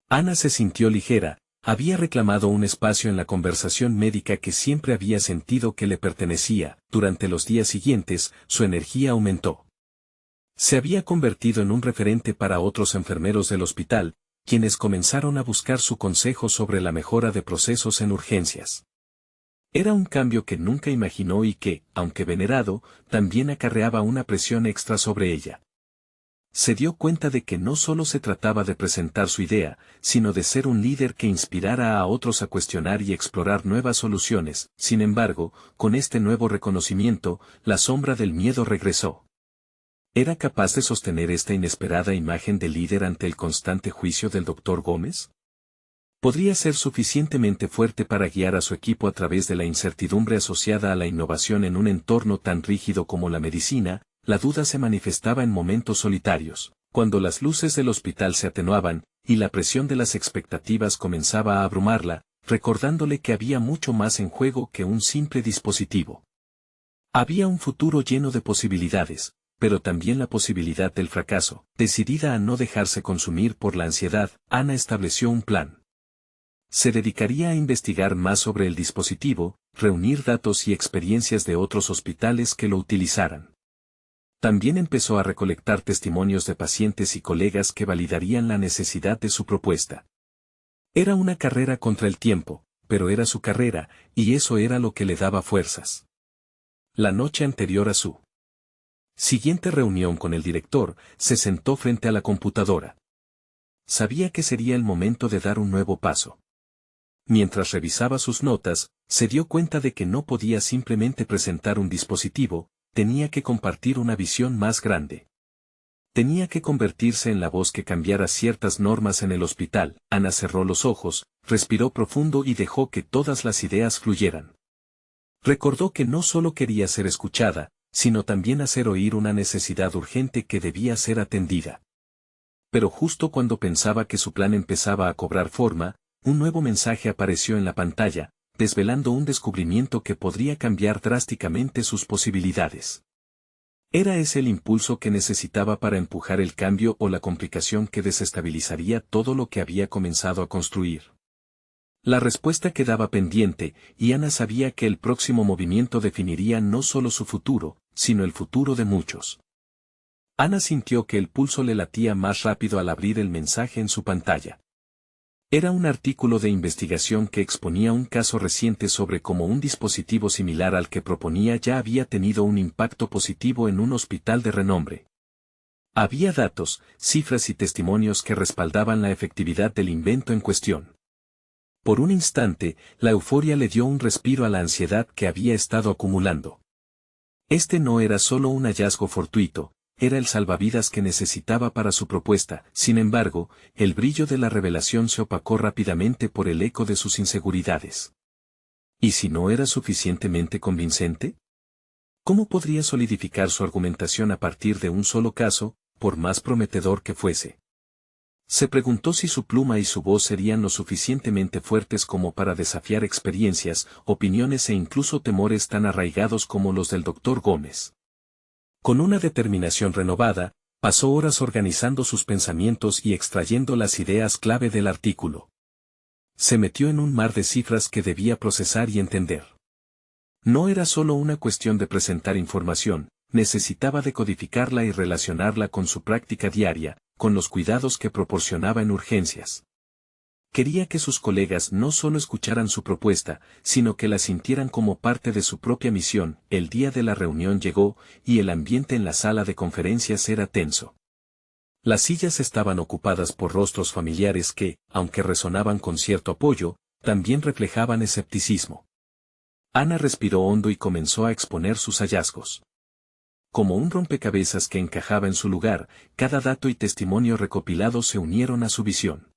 Ana se sintió ligera, había reclamado un espacio en la conversación médica que siempre había sentido que le pertenecía. Durante los días siguientes, su energía aumentó. Se había convertido en un referente para otros enfermeros del hospital, quienes comenzaron a buscar su consejo sobre la mejora de procesos en urgencias. Era un cambio que nunca imaginó y que, aunque venerado, también acarreaba una presión extra sobre ella. Se dio cuenta de que no solo se trataba de presentar su idea, sino de ser un líder que inspirara a otros a cuestionar y explorar nuevas soluciones. Sin embargo, con este nuevo reconocimiento, la sombra del miedo regresó. ¿Era capaz de sostener esta inesperada imagen de líder ante el constante juicio del doctor Gómez? ¿Podría ser suficientemente fuerte para guiar a su equipo a través de la incertidumbre asociada a la innovación en un entorno tan rígido como la medicina? La duda se manifestaba en momentos solitarios, cuando las luces del hospital se atenuaban, y la presión de las expectativas comenzaba a abrumarla, recordándole que había mucho más en juego que un simple dispositivo. Había un futuro lleno de posibilidades, pero también la posibilidad del fracaso. Decidida a no dejarse consumir por la ansiedad, Ana estableció un plan. Se dedicaría a investigar más sobre el dispositivo, reunir datos y experiencias de otros hospitales que lo utilizaran. También empezó a recolectar testimonios de pacientes y colegas que validarían la necesidad de su propuesta. Era una carrera contra el tiempo, pero era su carrera, y eso era lo que le daba fuerzas. La noche anterior a su siguiente reunión con el director, se sentó frente a la computadora. Sabía que sería el momento de dar un nuevo paso. Mientras revisaba sus notas, se dio cuenta de que no podía simplemente presentar un dispositivo, tenía que compartir una visión más grande. Tenía que convertirse en la voz que cambiara ciertas normas en el hospital. Ana cerró los ojos, respiró profundo y dejó que todas las ideas fluyeran. Recordó que no solo quería ser escuchada, sino también hacer oír una necesidad urgente que debía ser atendida. Pero justo cuando pensaba que su plan empezaba a cobrar forma, un nuevo mensaje apareció en la pantalla, desvelando un descubrimiento que podría cambiar drásticamente sus posibilidades. ¿Era ese el impulso que necesitaba para empujar el cambio o la complicación que desestabilizaría todo lo que había comenzado a construir? La respuesta quedaba pendiente, y Ana sabía que el próximo movimiento definiría no solo su futuro, sino el futuro de muchos. Ana sintió que el pulso le latía más rápido al abrir el mensaje en su pantalla. Era un artículo de investigación que exponía un caso reciente sobre cómo un dispositivo similar al que proponía ya había tenido un impacto positivo en un hospital de renombre. Había datos, cifras y testimonios que respaldaban la efectividad del invento en cuestión. Por un instante, la euforia le dio un respiro a la ansiedad que había estado acumulando. Este no era solo un hallazgo fortuito, era el salvavidas que necesitaba para su propuesta. Sin embargo, el brillo de la revelación se opacó rápidamente por el eco de sus inseguridades. ¿Y si no era suficientemente convincente? ¿Cómo podría solidificar su argumentación a partir de un solo caso, por más prometedor que fuese? Se preguntó si su pluma y su voz serían lo suficientemente fuertes como para desafiar experiencias, opiniones e incluso temores tan arraigados como los del doctor Gómez. Con una determinación renovada, pasó horas organizando sus pensamientos y extrayendo las ideas clave del artículo. Se metió en un mar de cifras que debía procesar y entender. No era solo una cuestión de presentar información, necesitaba decodificarla y relacionarla con su práctica diaria, con los cuidados que proporcionaba en urgencias. Quería que sus colegas no solo escucharan su propuesta, sino que la sintieran como parte de su propia misión. El día de la reunión llegó, y el ambiente en la sala de conferencias era tenso. Las sillas estaban ocupadas por rostros familiares que, aunque resonaban con cierto apoyo, también reflejaban escepticismo. Ana respiró hondo y comenzó a exponer sus hallazgos. Como un rompecabezas que encajaba en su lugar, cada dato y testimonio recopilado se unieron a su visión.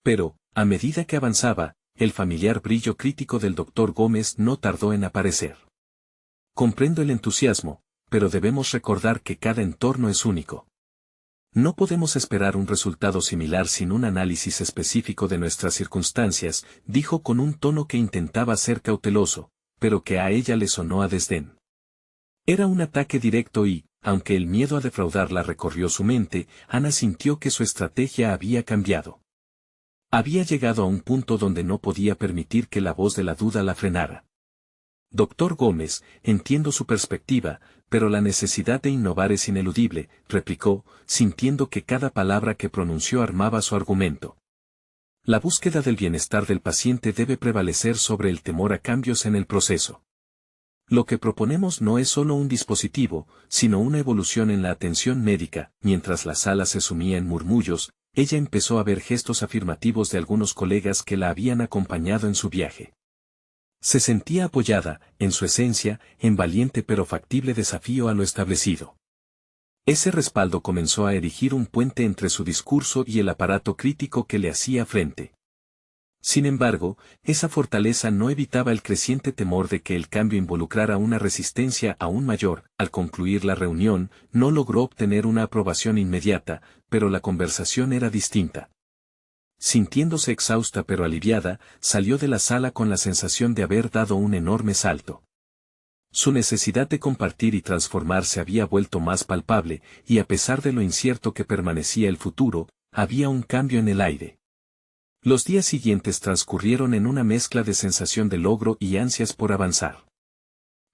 Pero, a medida que avanzaba, el familiar brillo crítico del doctor Gómez no tardó en aparecer. Comprendo el entusiasmo, pero debemos recordar que cada entorno es único. No podemos esperar un resultado similar sin un análisis específico de nuestras circunstancias, dijo con un tono que intentaba ser cauteloso, pero que a ella le sonó a desdén. Era un ataque directo y, aunque el miedo a defraudarla recorrió su mente, Ana sintió que su estrategia había cambiado. Había llegado a un punto donde no podía permitir que la voz de la duda la frenara. Doctor Gómez, entiendo su perspectiva, pero la necesidad de innovar es ineludible, replicó, sintiendo que cada palabra que pronunció armaba su argumento. La búsqueda del bienestar del paciente debe prevalecer sobre el temor a cambios en el proceso. Lo que proponemos no es solo un dispositivo, sino una evolución en la atención médica. Mientras la sala se sumía en murmullos, ella empezó a ver gestos afirmativos de algunos colegas que la habían acompañado en su viaje. Se sentía apoyada, en su esencia, en valiente pero factible desafío a lo establecido. Ese respaldo comenzó a erigir un puente entre su discurso y el aparato crítico que le hacía frente. Sin embargo, esa fortaleza no evitaba el creciente temor de que el cambio involucrara una resistencia aún mayor. Al concluir la reunión, no logró obtener una aprobación inmediata, pero la conversación era distinta. Sintiéndose exhausta pero aliviada, salió de la sala con la sensación de haber dado un enorme salto. Su necesidad de compartir y transformarse había vuelto más palpable, y a pesar de lo incierto que permanecía el futuro, había un cambio en el aire. Los días siguientes transcurrieron en una mezcla de sensación de logro y ansias por avanzar.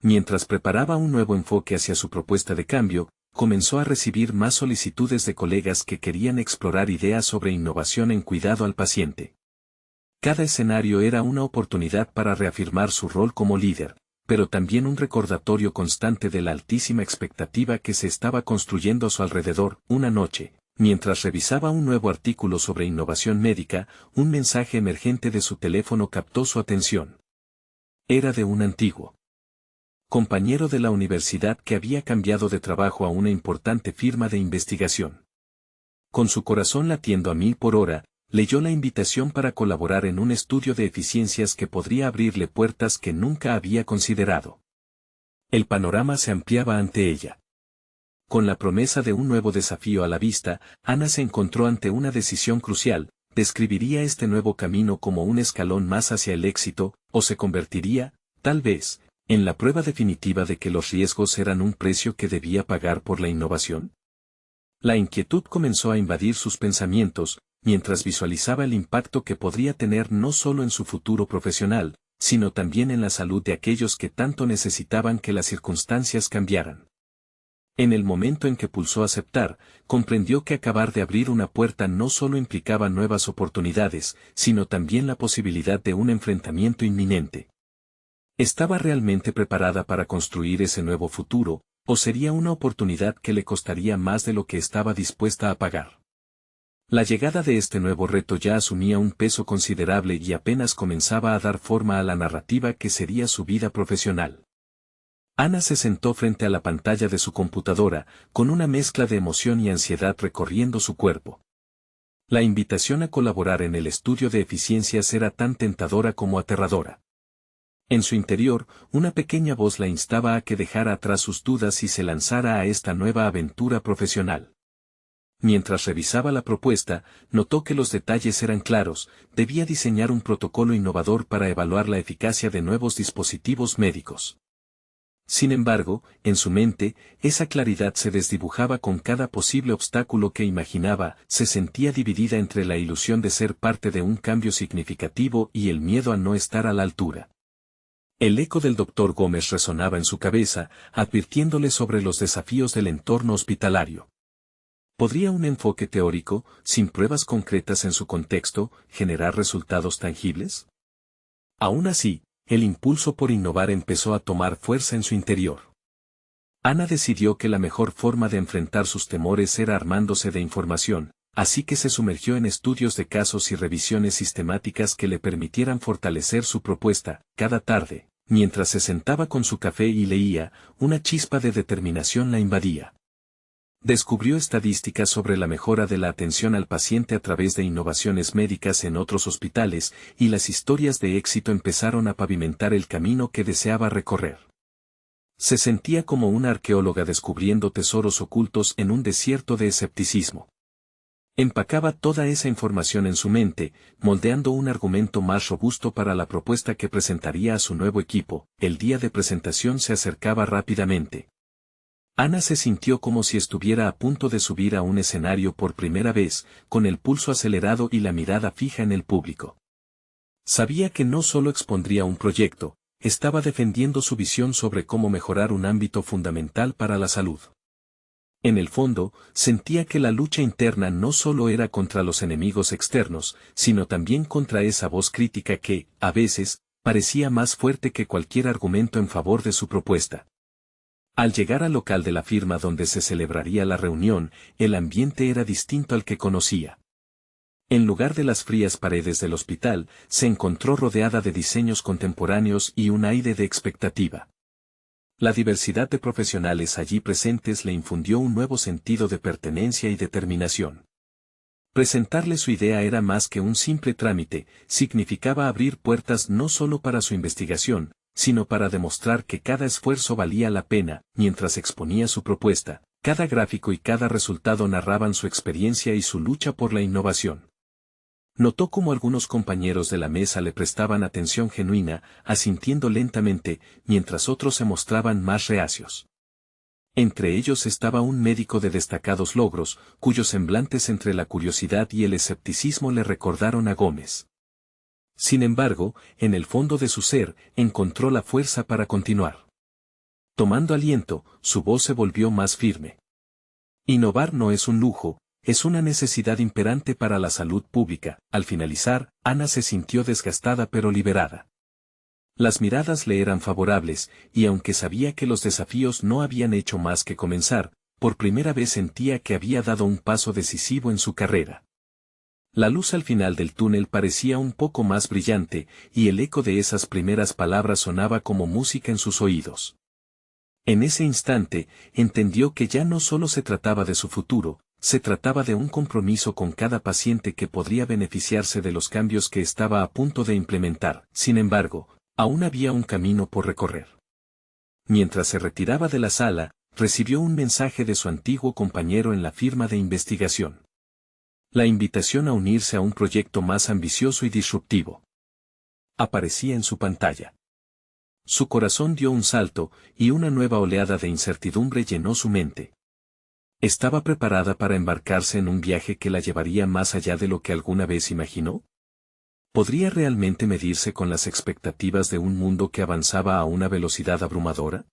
Mientras preparaba un nuevo enfoque hacia su propuesta de cambio, comenzó a recibir más solicitudes de colegas que querían explorar ideas sobre innovación en cuidado al paciente. Cada escenario era una oportunidad para reafirmar su rol como líder, pero también un recordatorio constante de la altísima expectativa que se estaba construyendo a su alrededor. Una noche, mientras revisaba un nuevo artículo sobre innovación médica, un mensaje emergente de su teléfono captó su atención. Era de un antiguo compañero de la universidad que había cambiado de trabajo a una importante firma de investigación. Con su corazón latiendo a 1000 por hora, leyó la invitación para colaborar en un estudio de eficiencias que podría abrirle puertas que nunca había considerado. El panorama se ampliaba ante ella. Con la promesa de un nuevo desafío a la vista, Ana se encontró ante una decisión crucial: ¿describiría este nuevo camino como un escalón más hacia el éxito, o se convertiría, tal vez, en la prueba definitiva de que los riesgos eran un precio que debía pagar por la innovación? La inquietud comenzó a invadir sus pensamientos, mientras visualizaba el impacto que podría tener no solo en su futuro profesional, sino también en la salud de aquellos que tanto necesitaban que las circunstancias cambiaran. En el momento en que pulsó aceptar, comprendió que acabar de abrir una puerta no solo implicaba nuevas oportunidades, sino también la posibilidad de un enfrentamiento inminente. ¿Estaba realmente preparada para construir ese nuevo futuro, o sería una oportunidad que le costaría más de lo que estaba dispuesta a pagar? La llegada de este nuevo reto ya asumía un peso considerable y apenas comenzaba a dar forma a la narrativa que sería su vida profesional. Ana se sentó frente a la pantalla de su computadora, con una mezcla de emoción y ansiedad recorriendo su cuerpo. La invitación a colaborar en el estudio de eficiencias era tan tentadora como aterradora. En su interior, una pequeña voz la instaba a que dejara atrás sus dudas y se lanzara a esta nueva aventura profesional. Mientras revisaba la propuesta, notó que los detalles eran claros: debía diseñar un protocolo innovador para evaluar la eficacia de nuevos dispositivos médicos. Sin embargo, en su mente, esa claridad se desdibujaba con cada posible obstáculo que imaginaba. Se sentía dividida entre la ilusión de ser parte de un cambio significativo y el miedo a no estar a la altura. El eco del Dr. Gómez resonaba en su cabeza, advirtiéndole sobre los desafíos del entorno hospitalario. ¿Podría un enfoque teórico, sin pruebas concretas en su contexto, generar resultados tangibles? Aún así, el impulso por innovar empezó a tomar fuerza en su interior. Ana decidió que la mejor forma de enfrentar sus temores era armándose de información, así que se sumergió en estudios de casos y revisiones sistemáticas que le permitieran fortalecer su propuesta. Cada tarde, mientras se sentaba con su café y leía, una chispa de determinación la invadía. Descubrió estadísticas sobre la mejora de la atención al paciente a través de innovaciones médicas en otros hospitales, y las historias de éxito empezaron a pavimentar el camino que deseaba recorrer. Se sentía como una arqueóloga descubriendo tesoros ocultos en un desierto de escepticismo. Empacaba toda esa información en su mente, moldeando un argumento más robusto para la propuesta que presentaría a su nuevo equipo. El día de presentación se acercaba rápidamente. Ana se sintió como si estuviera a punto de subir a un escenario por primera vez, con el pulso acelerado y la mirada fija en el público. Sabía que no solo expondría un proyecto, estaba defendiendo su visión sobre cómo mejorar un ámbito fundamental para la salud. En el fondo, sentía que la lucha interna no solo era contra los enemigos externos, sino también contra esa voz crítica que, a veces, parecía más fuerte que cualquier argumento en favor de su propuesta. Al llegar al local de la firma donde se celebraría la reunión, el ambiente era distinto al que conocía. En lugar de las frías paredes del hospital, se encontró rodeada de diseños contemporáneos y un aire de expectativa. La diversidad de profesionales allí presentes le infundió un nuevo sentido de pertenencia y determinación. Presentarle su idea era más que un simple trámite, significaba abrir puertas no solo para su investigación, sino para demostrar que cada esfuerzo valía la pena. Mientras exponía su propuesta, cada gráfico y cada resultado narraban su experiencia y su lucha por la innovación. Notó cómo algunos compañeros de la mesa le prestaban atención genuina, asintiendo lentamente, mientras otros se mostraban más reacios. Entre ellos estaba un médico de destacados logros, cuyos semblantes entre la curiosidad y el escepticismo le recordaron a Gómez. Sin embargo, en el fondo de su ser, encontró la fuerza para continuar. Tomando aliento, su voz se volvió más firme. Innovar no es un lujo, es una necesidad imperante para la salud pública. Al finalizar, Ana se sintió desgastada pero liberada. Las miradas le eran favorables, y aunque sabía que los desafíos no habían hecho más que comenzar, por primera vez sentía que había dado un paso decisivo en su carrera. La luz al final del túnel parecía un poco más brillante, y el eco de esas primeras palabras sonaba como música en sus oídos. En ese instante, entendió que ya no solo se trataba de su futuro, se trataba de un compromiso con cada paciente que podría beneficiarse de los cambios que estaba a punto de implementar. Sin embargo, aún había un camino por recorrer. Mientras se retiraba de la sala, recibió un mensaje de su antiguo compañero en la firma de investigación. La invitación a unirse a un proyecto más ambicioso y disruptivo. Aparecía en su pantalla. Su corazón dio un salto, y una nueva oleada de incertidumbre llenó su mente. ¿Estaba preparada para embarcarse en un viaje que la llevaría más allá de lo que alguna vez imaginó? ¿Podría realmente medirse con las expectativas de un mundo que avanzaba a una velocidad abrumadora?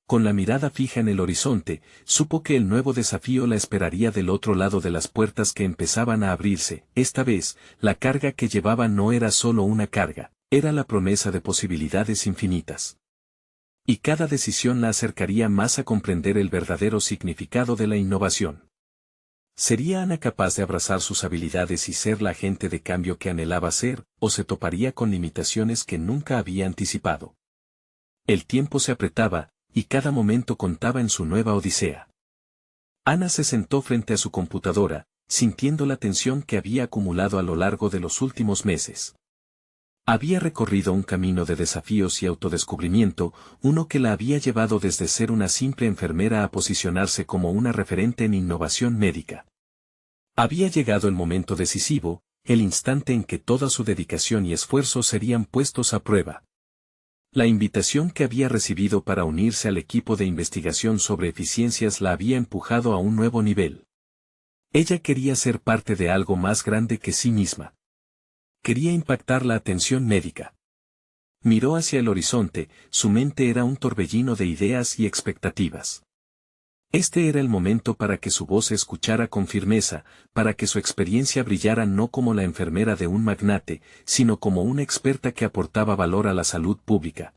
Con la mirada fija en el horizonte, supo que el nuevo desafío la esperaría del otro lado de las puertas que empezaban a abrirse. Esta vez, la carga que llevaba no era solo una carga, era la promesa de posibilidades infinitas. Y cada decisión la acercaría más a comprender el verdadero significado de la innovación. ¿Sería Ana capaz de abrazar sus habilidades y ser la agente de cambio que anhelaba ser, o se toparía con limitaciones que nunca había anticipado? El tiempo se apretaba, y cada momento contaba en su nueva odisea. Ana se sentó frente a su computadora, sintiendo la tensión que había acumulado a lo largo de los últimos meses. Había recorrido un camino de desafíos y autodescubrimiento, uno que la había llevado desde ser una simple enfermera a posicionarse como una referente en innovación médica. Había llegado el momento decisivo, el instante en que toda su dedicación y esfuerzo serían puestos a prueba. La invitación que había recibido para unirse al equipo de investigación sobre eficiencias la había empujado a un nuevo nivel. Ella quería ser parte de algo más grande que sí misma. Quería impactar la atención médica. Miró hacia el horizonte, su mente era un torbellino de ideas y expectativas. Este era el momento para que su voz se escuchara con firmeza, para que su experiencia brillara no como la enfermera de un magnate, sino como una experta que aportaba valor a la salud pública.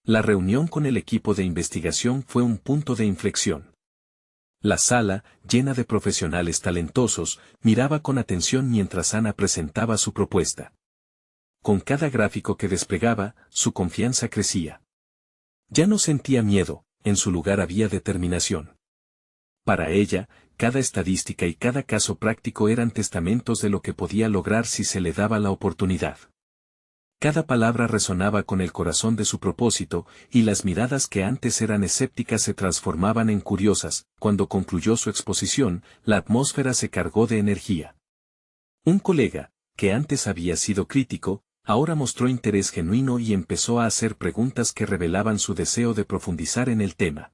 La reunión con el equipo de investigación fue un punto de inflexión. La sala, llena de profesionales talentosos, miraba con atención mientras Ana presentaba su propuesta. Con cada gráfico que desplegaba, su confianza crecía. Ya no sentía miedo, en su lugar había determinación. Para ella, cada estadística y cada caso práctico eran testamentos de lo que podía lograr si se le daba la oportunidad. Cada palabra resonaba con el corazón de su propósito, y las miradas que antes eran escépticas se transformaban en curiosas. Cuando concluyó su exposición, la atmósfera se cargó de energía. Un colega, que antes había sido crítico, ahora mostró interés genuino y empezó a hacer preguntas que revelaban su deseo de profundizar en el tema.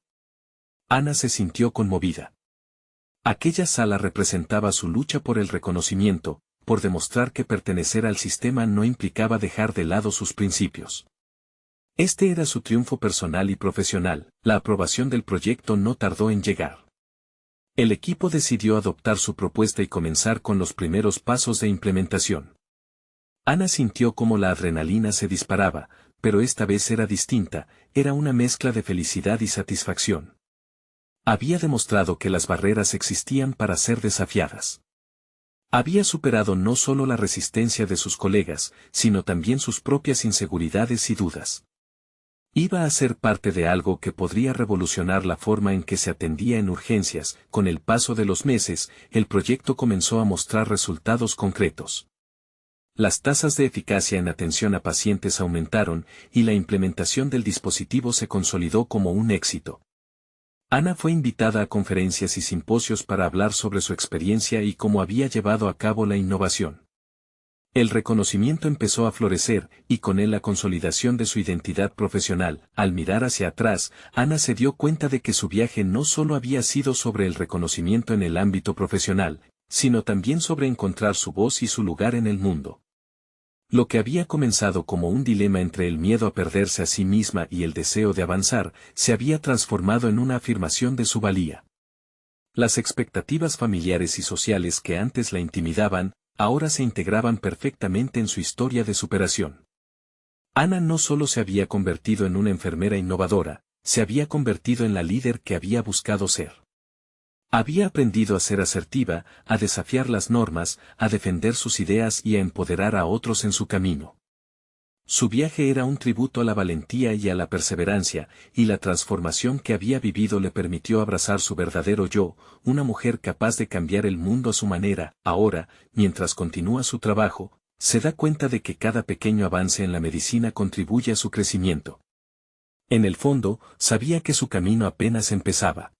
Ana se sintió conmovida. Aquella sala representaba su lucha por el reconocimiento, por demostrar que pertenecer al sistema no implicaba dejar de lado sus principios. Este era su triunfo personal y profesional. La aprobación del proyecto no tardó en llegar. El equipo decidió adoptar su propuesta y comenzar con los primeros pasos de implementación. Ana sintió cómo la adrenalina se disparaba, pero esta vez era distinta, era una mezcla de felicidad y satisfacción. Había demostrado que las barreras existían para ser desafiadas. Había superado no solo la resistencia de sus colegas, sino también sus propias inseguridades y dudas. Iba a ser parte de algo que podría revolucionar la forma en que se atendía en urgencias. Con el paso de los meses, el proyecto comenzó a mostrar resultados concretos. Las tasas de eficacia en atención a pacientes aumentaron y la implementación del dispositivo se consolidó como un éxito. Ana fue invitada a conferencias y simposios para hablar sobre su experiencia y cómo había llevado a cabo la innovación. El reconocimiento empezó a florecer, y con él la consolidación de su identidad profesional. Al mirar hacia atrás, Ana se dio cuenta de que su viaje no solo había sido sobre el reconocimiento en el ámbito profesional, sino también sobre encontrar su voz y su lugar en el mundo. Lo que había comenzado como un dilema entre el miedo a perderse a sí misma y el deseo de avanzar, se había transformado en una afirmación de su valía. Las expectativas familiares y sociales que antes la intimidaban, ahora se integraban perfectamente en su historia de superación. Ana no solo se había convertido en una enfermera innovadora, se había convertido en la líder que había buscado ser. Había aprendido a ser asertiva, a desafiar las normas, a defender sus ideas y a empoderar a otros en su camino. Su viaje era un tributo a la valentía y a la perseverancia, y la transformación que había vivido le permitió abrazar su verdadero yo, una mujer capaz de cambiar el mundo a su manera. Ahora, mientras continúa su trabajo, se da cuenta de que cada pequeño avance en la medicina contribuye a su crecimiento. En el fondo, sabía que su camino apenas empezaba.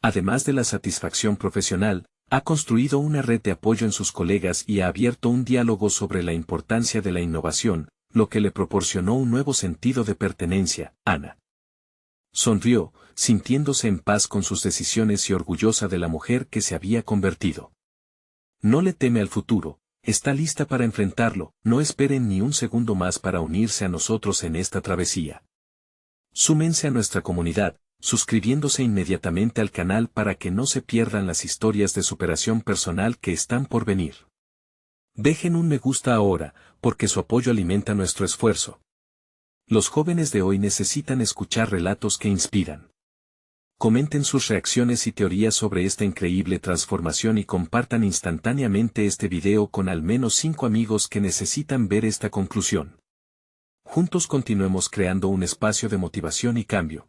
Además de la satisfacción profesional, ha construido una red de apoyo en sus colegas y ha abierto un diálogo sobre la importancia de la innovación, lo que le proporcionó un nuevo sentido de pertenencia. Ana sonrió, sintiéndose en paz con sus decisiones y orgullosa de la mujer que se había convertido. No le teme al futuro, está lista para enfrentarlo. No esperen ni un segundo más para unirse a nosotros en esta travesía. Súmense a nuestra comunidad, suscribiéndose inmediatamente al canal para que no se pierdan las historias de superación personal que están por venir. Dejen un me gusta ahora, porque su apoyo alimenta nuestro esfuerzo. Los jóvenes de hoy necesitan escuchar relatos que inspiran. Comenten sus reacciones y teorías sobre esta increíble transformación y compartan instantáneamente este video con al menos 5 amigos que necesitan ver esta conclusión. Juntos continuemos creando un espacio de motivación y cambio.